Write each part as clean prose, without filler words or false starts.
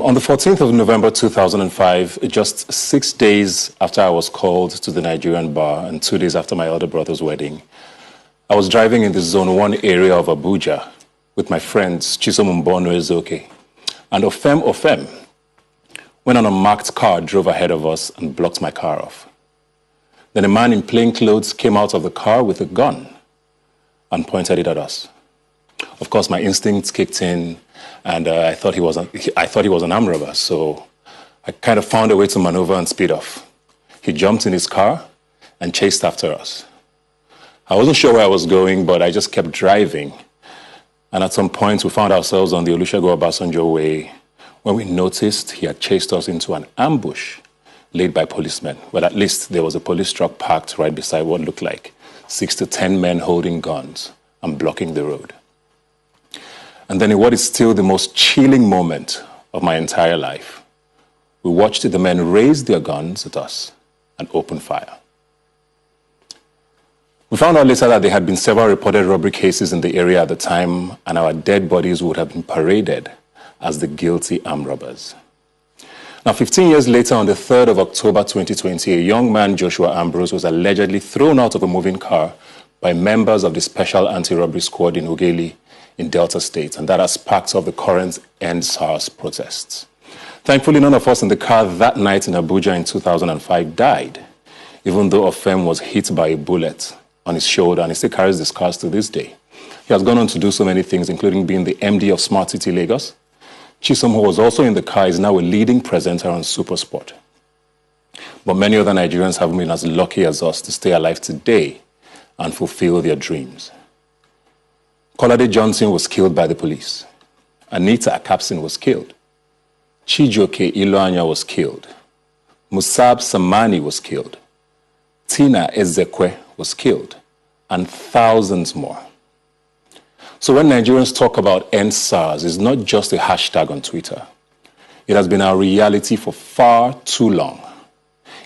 On the 14th of November 2005, just 6 days after I was called to the Nigerian bar and 2 days after my elder brother's wedding, I was driving in the Zone 1 area of Abuja with my friends Chisom Mbono Ezoke and Ofem, when an unmarked car drove ahead of us and blocked my car off. Then a man in plain clothes came out of the car with a gun and pointed it at us. Of course, my instincts kicked in, and I thought he was an armed robber, so I kind of found a way to maneuver and speed off. He jumped in his car and chased after us. I wasn't sure where I was going, but I just kept driving. And at some point, we found ourselves on the Olusegun Obasanjo way when we noticed he had chased us into an ambush laid by policemen. Well, at least there was a police truck parked right beside what looked like 6 to 10 men holding guns and blocking the road. And then in what is still the most chilling moment of my entire life, we watched the men raise their guns at us and open fire. We found out later that there had been several reported robbery cases in the area at the time, and our dead bodies would have been paraded as the guilty armed robbers. Now, 15 years later, on the 3rd of October 2020, a young man, Joshua Ambrose, was allegedly thrown out of a moving car by members of the Special Anti-Robbery Squad in Ughelli in Delta State, and that has sparked off the current End SARS protests. Thankfully, none of us in the car that night in Abuja in 2005 died, even though Ofem was hit by a bullet on his shoulder, and he still carries the scars to this day. He has gone on to do so many things, including being the MD of Smart City Lagos. Chisom, who was also in the car, is now a leading presenter on SuperSport. But many other Nigerians haven't been as lucky as us to stay alive today and fulfill their dreams. Kolade Johnson was killed by the police. Anita Akapsin was killed. Chijioke Iloanya was killed. Musab Samani was killed. Tina Ezekwe was killed. And thousands more. So when Nigerians talk about End SARS, it's not just a hashtag on Twitter. It has been our reality for far too long.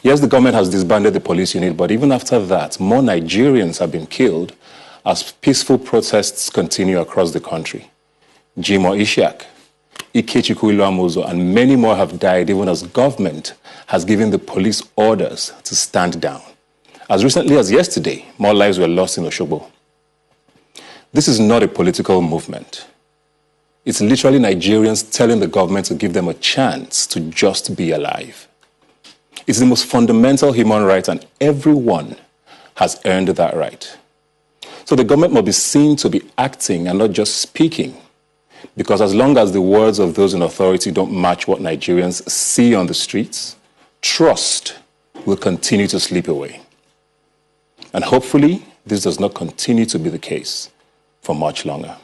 Yes, the government has disbanded the police unit, but even after that, more Nigerians have been killed as peaceful protests continue across the country. Jimo Ishiak, Ikechukwu Iloamozo, and many more have died even as government has given the police orders to stand down. As recently as yesterday, more lives were lost in Osogbo. This is not a political movement. It's literally Nigerians telling the government to give them a chance to just be alive. It's the most fundamental human right, and everyone has earned that right. So the government must be seen to be acting and not just speaking, because as long as the words of those in authority don't match what Nigerians see on the streets, trust will continue to slip away. And hopefully, this does not continue to be the case for much longer.